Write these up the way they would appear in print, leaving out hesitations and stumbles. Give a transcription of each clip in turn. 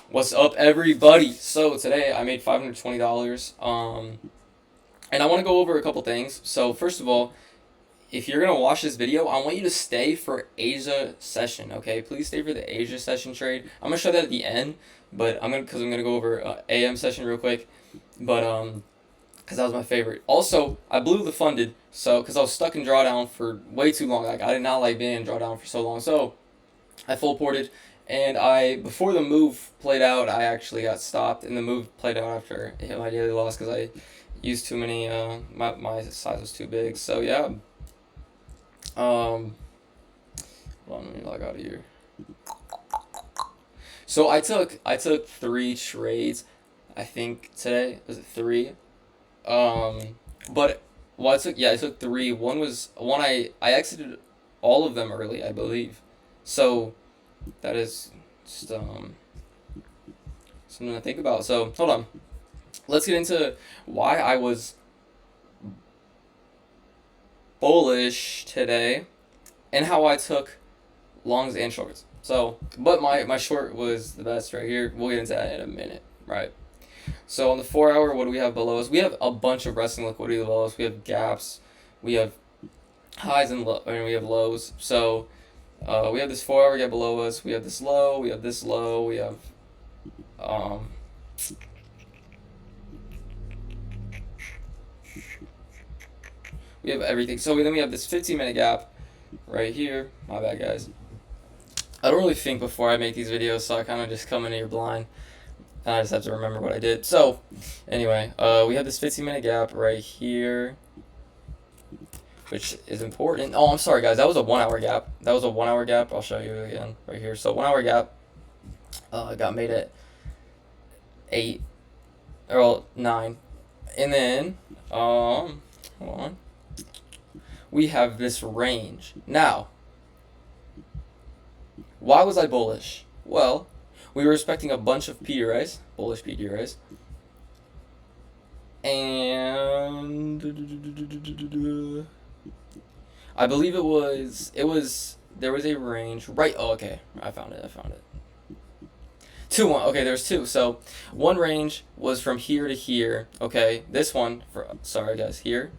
What's up, everybody? So today I made $520. And I want to go over a couple things. So first of all, if you're gonna watch this video, I want you to stay for Asia session. Okay, please stay for the Asia session trade. I'm gonna show that at the end, but I'm gonna go over AM session real quick. But because that was my favorite. Also, I blew the funded, so because I was stuck in drawdown for way too long. Like I did not like being in drawdown for so long. So I full ported, and before the move played out, I actually got stopped, and the move played out after it hit my daily loss because I used too many. My size was too big. So yeah. Hold on, let me log out of here. So I took 3 trades, I think today. Was it 3? But well, I took 3. I exited all of them early, I believe. So that is just something to think about. So hold on, let's get into why I was bullish today and how I took longs and shorts. So, but my short was the best right here. We'll get into that in a minute, right? So on the 4 hour, what do we have below us? We have a bunch of resting liquidity below us. We have gaps, we have highs and we have lows. So we have this 4 hour gap below us. We have this low. We have this low. Um, we have everything. So then we have this 15-minute gap right here. My bad, guys. I don't really think before I make these videos, so I kind of just come in here blind. And I just have to remember what I did. So, anyway, we have this 15-minute gap right here, which is important. Oh, I'm sorry, guys. That was a 1 hour gap. That was a 1 hour gap. I'll show you again right here. So, 1 hour gap got made at 8 or 9. And then, hold on. We have this range. Now, why was I bullish? Well, we were expecting a bunch of PDRAs, bullish PDRAs, and I believe there was a range, right? Oh, okay, I found it. 1. Okay, there's 2. So one range was from here to here. Okay, this one sorry guys, here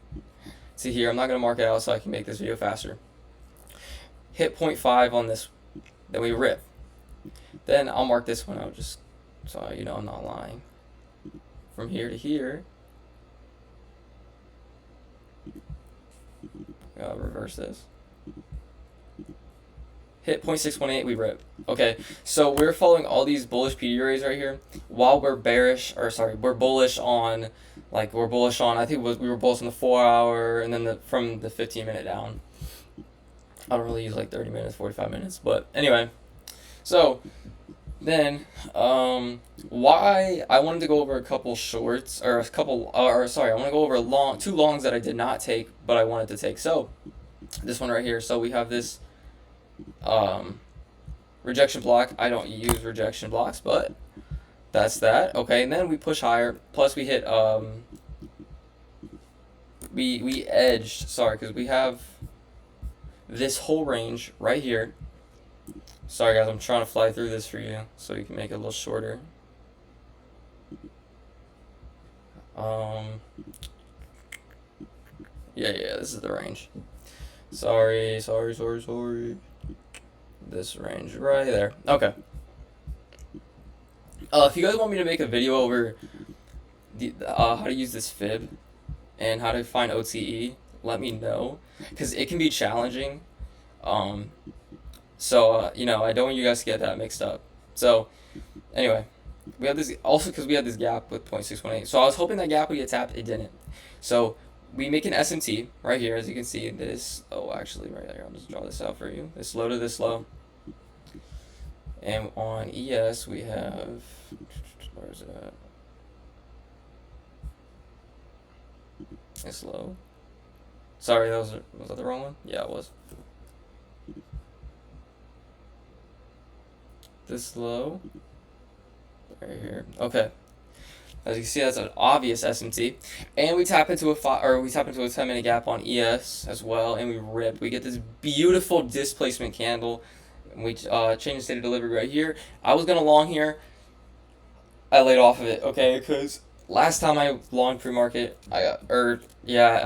to here. I'm not gonna mark it out so I can make this video faster. Hit 0.5 on this, then we rip. Then I'll mark this one out just so you know I'm not lying. From here to here. Reverse this. Hit 0.618, we rip. Okay, so we're following all these bullish PDRAs right here while we're we're bullish on, I think we were bullish on the 4 hour and then from the 15-minute down. I don't really use like 30 minutes, 45 minutes, but anyway. So then, why I wanted to go over a couple shorts I want to go over 2 longs that I did not take, but I wanted to take. So this one right here. So we have this rejection block. I don't use rejection blocks, but that's that. Okay, and then we push higher. Plus we hit we edged. Sorry, because we have this whole range right here. Sorry guys, I'm trying to fly through this for you so you can make it a little shorter. Yeah, this is the range. Sorry. This range right there. Okay. If you guys want me to make a video over how to use this fib and how to find OTE, let me know, because it can be challenging. So, I don't want you guys to get that mixed up. So, anyway, we have this, also because we had this gap with 0.618. So, I was hoping that gap would get tapped. It didn't. So, we make an SMT right here, as you can see. Actually, right there. I'll just draw this out for you. This low to this low. And on ES, we have, where is it at? This low. Sorry, was that the wrong one? Yeah, it was. This low right here. Okay, as you can see, that's an obvious SMT, and we tap into a 10-minute gap on ES as well, and we rip. We get this beautiful displacement candle, and we change the state of delivery right here. I was gonna long here. I laid off of it, okay, because last time I long pre-market, I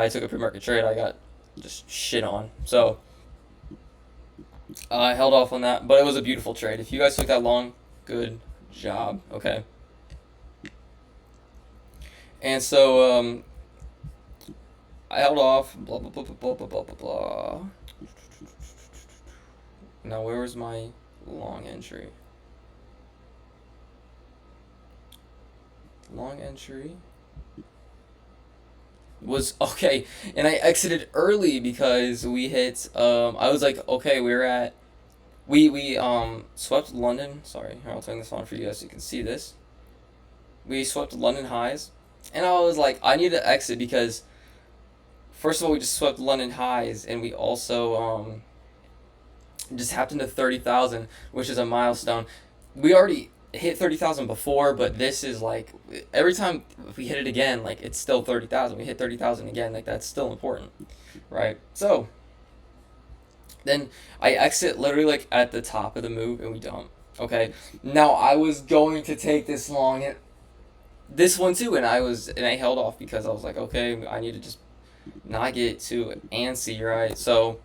took a pre-market trade, I got just shit on. So I held off on that, but it was a beautiful trade. If you guys took that long, good job, okay. And so I held off. Blah blah blah blah blah blah blah blah. Now where was my long entry? Long entry was okay, and I exited early because we hit. I was like, okay, we're at. We swept London. Sorry, here, I'll turn this on for you guys so you can see this. We swept London highs, and I was like, I need to exit because first of all, we just swept London highs, and we also just happened to 30,000, which is a milestone. We already hit 30,000 before, but this is like every time we hit it again, like it's still 30,000. We hit 30,000 again, like that's still important, right? So then I exit literally like at the top of the move and we dump. Okay, now I was going to take this long, and this one too, and I held off because I was like, okay, I need to just not get too antsy, right? So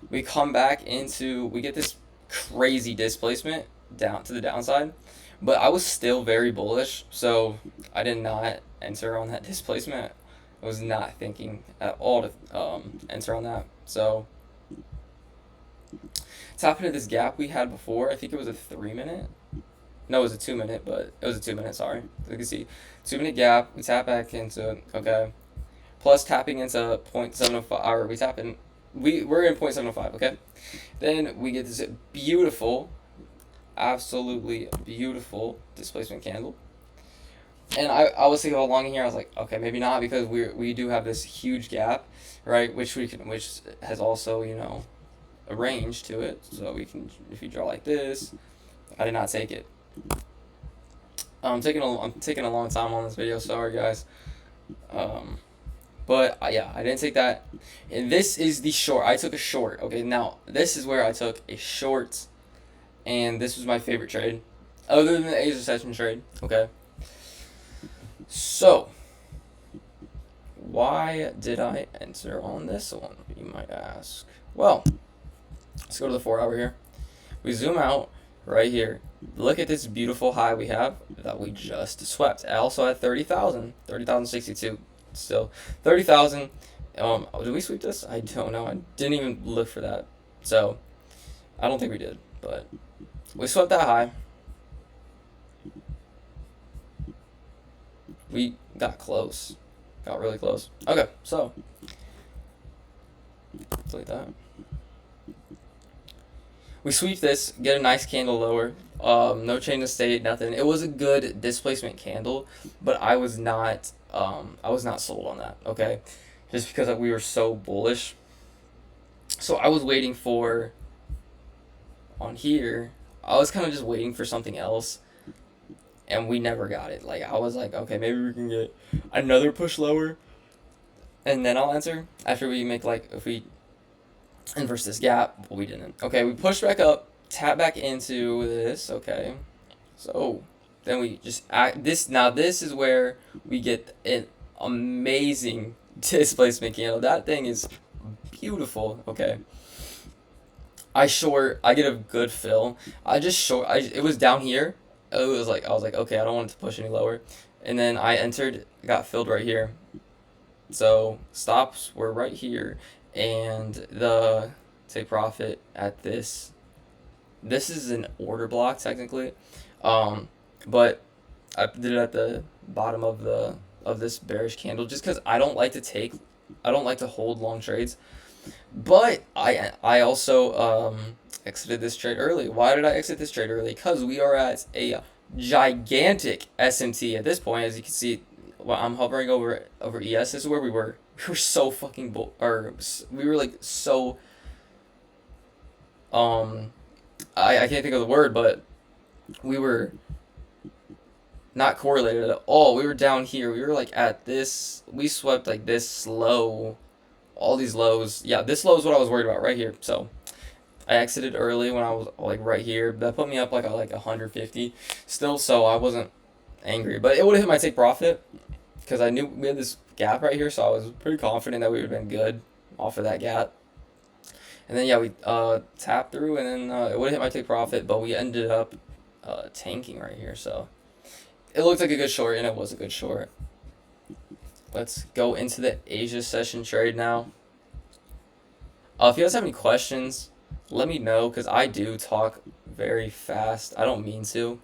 we come back into we get this crazy displacement down to the downside, but I was still very bullish, so I did not enter on that displacement. I was not thinking at all to enter on that. So tap into this gap we had before. I think it was a 3 minute. No, it was a 2 minute, but it was a 2 minute. Sorry, you can see 2 minute gap. We tap back into it. Okay, plus tapping into 0.705, or we tap in. We're in 0.705. Okay, then we get this beautiful, absolutely beautiful displacement candle. And I was thinking about long in here. I was like, okay, maybe not because we do have this huge gap, right? Which has also a range to it. So we can, if you draw like this, I did not take it. I'm taking a long time on this video. Sorry guys. But yeah, I didn't take that. And this is the short. I took a short. Okay, now this is where I took a short, and this was my favorite trade, other than the Asia session trade. Okay. So, why did I enter on this one, you might ask? Well, let's go to the 4 hour here. We zoom out right here. Look at this beautiful high we have that we just swept. I also had 30,000, 30,062. Still 30,000. Did we sweep this? I don't know. I didn't even look for that. So, I don't think we did, but we swept that high. We got close. Got really close. Okay, so delete that. We sweep this, get a nice candle lower. No change of state, nothing. It was a good displacement candle, but I was not sold on that. Okay, just because we were so bullish. So I was waiting for on here. I was kind of just waiting for something else, and we never got it. Like I was like, okay, maybe we can get another push lower, and then I'll enter after we make like if we inverse this gap. Well, we didn't. Okay, we pushed back up, tap back into this. Okay, so then we just act this. Now this is where we get an amazing displacement candle. That thing is beautiful. Okay, I get a good fill. It was down here. It was like I was like, okay, I don't want it to push any lower, and then I entered, got filled right here. So stops were right here, and the take profit at this. This is an order block technically, but I did it at the bottom of this bearish candle just because I don't like to hold long trades. But I also exited this trade early. Why did I exit this trade early? Because we are at a gigantic SMT at this point. As you can see, well, I'm hovering over ES. This is where we were. We were so fucking we were like so I can't think of the word, but we were not correlated at all. We were down here. We were like at this. We swept like this low, all these lows. Yeah, this low is what I was worried about right here. So I exited early when I was like right here. That put me up like 150 still. So I wasn't angry. But it would have hit my take profit because I knew we had this gap right here, so I was pretty confident that we would have been good off of that gap. And then yeah, we tapped through, and then it would have hit my take profit, but we ended up tanking right here. So it looked like a good short, and it was a good short. Let's go into the Asia session trade now. If you guys have any questions, let me know, because I do talk very fast. I don't mean to,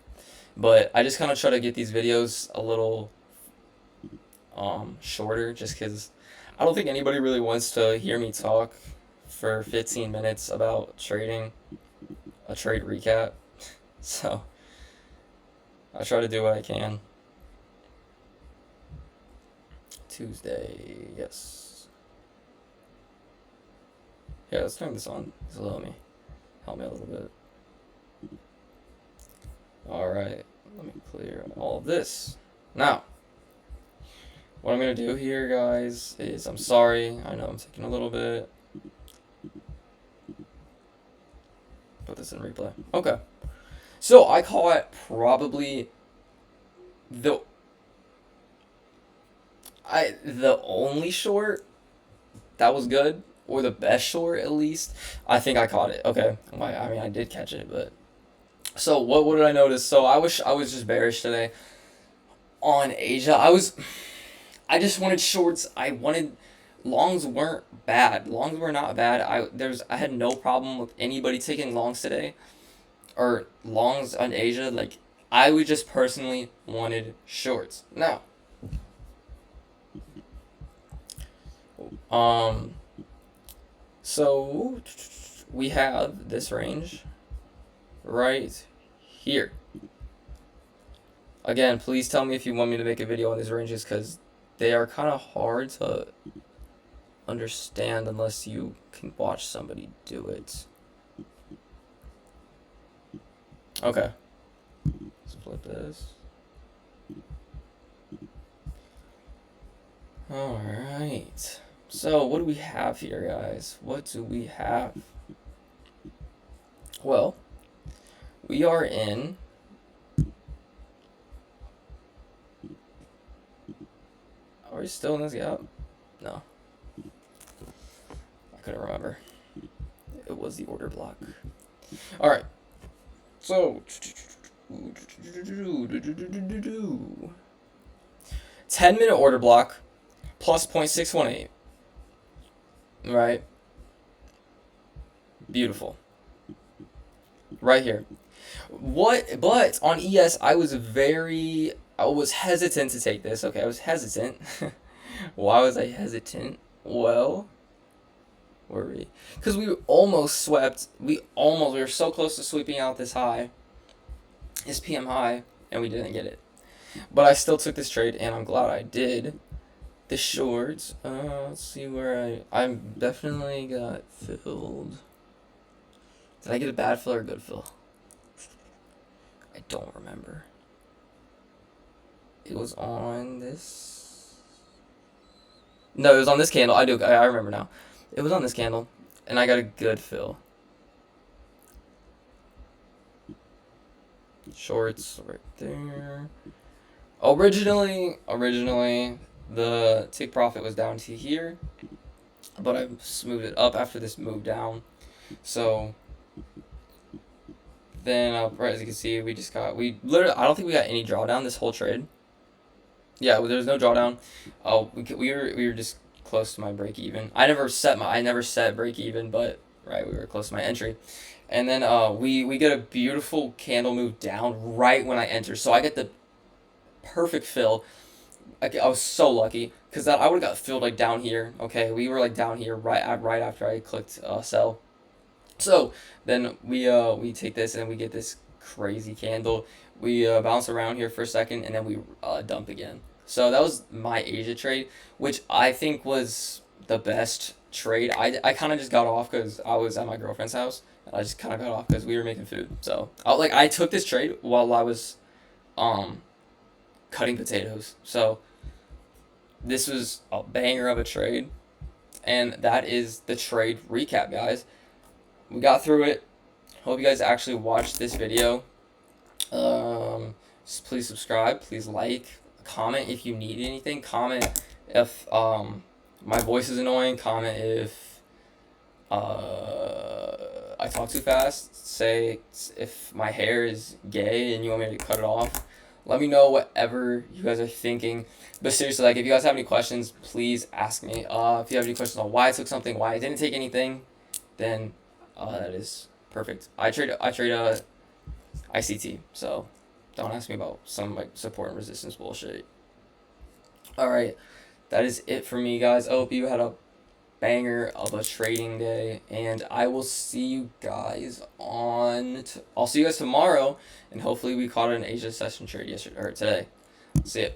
but I just kind of try to get these videos a little shorter, just because I don't think anybody really wants to hear me talk for 15 minutes about trading, a trade recap. So I try to do what I can. Tuesday, yes. Yeah, let's turn this on. This will help me a little bit. Alright, let me clear all of this. Now, what I'm going to do here, guys, is, I'm sorry, I know I'm taking a little bit. Put this in replay. Okay. So, I call it probably the only short that was good, or the best short at least. I think I caught it. Okay. I mean, I did catch it, but so what did I notice? So I was just bearish today on Asia. I just wanted shorts. I wanted longs weren't bad. Longs were not bad. I had no problem with anybody taking longs today, or longs on Asia. Like, I would just personally wanted shorts. Now, so we have this range right here. Again, please tell me if you want me to make a video on these ranges, because they are kind of hard to understand unless you can watch somebody do it. Okay. Let's flip this. Alright. So, what do we have here, guys? What do we have? Well, we are in... Are we still in this gap? No. I couldn't remember. It was the order block. Alright. So... 10-minute order block plus 0.618. Right? Beautiful. Right here. But on ES, I was hesitant to take this. Okay, I was hesitant. Why was I hesitant? Well, were we? Because we almost swept. We were so close to sweeping out this high, this PM high, and we didn't get it. But I still took this trade, and I'm glad I did. The shorts, let's see where I definitely got filled. Did I get a bad fill or a good fill? I don't remember. It was on this. No, it was on this candle. I remember now. It was on this candle, and I got a good fill. Shorts right there. Originally, the take profit was down to here, but I smoothed it up after this move down. So then, as you can see, we literally, I don't think we got any drawdown this whole trade. Yeah, there was no drawdown. We were just close to my break even. I never set break even, but right, we were close to my entry. And then we get a beautiful candle move down right when I enter. So I get the perfect fill. I was so lucky, because I would have got filled like down here. Okay, we were like down here right after I clicked sell. So then we take this and we get this crazy candle. We bounce around here for a second, and then we dump again. So that was my Asia trade, which I think was the best trade. I kind of just got off because I was at my girlfriend's house, and I just kind of got off because we were making food. So I took this trade while I was cutting potatoes. So this was a banger of a trade, and that is the trade recap, guys. We got through it. Hope you guys actually watched this video. please subscribe, please like, comment if you need anything, comment if my voice is annoying, comment if I talk too fast, say if my hair is gay and you want me to cut it off. Let me know whatever you guys are thinking. But seriously, like, if you guys have any questions, please ask me. If you have any questions on why I took something, why I didn't take anything, then that is perfect. I trade ICT, so don't ask me about some like support and resistance bullshit. All right, that is it for me, guys. I hope you had a banger of a trading day, and I will see you guys I'll see you guys tomorrow, and hopefully we caught an Asia session trade yesterday or today. See ya.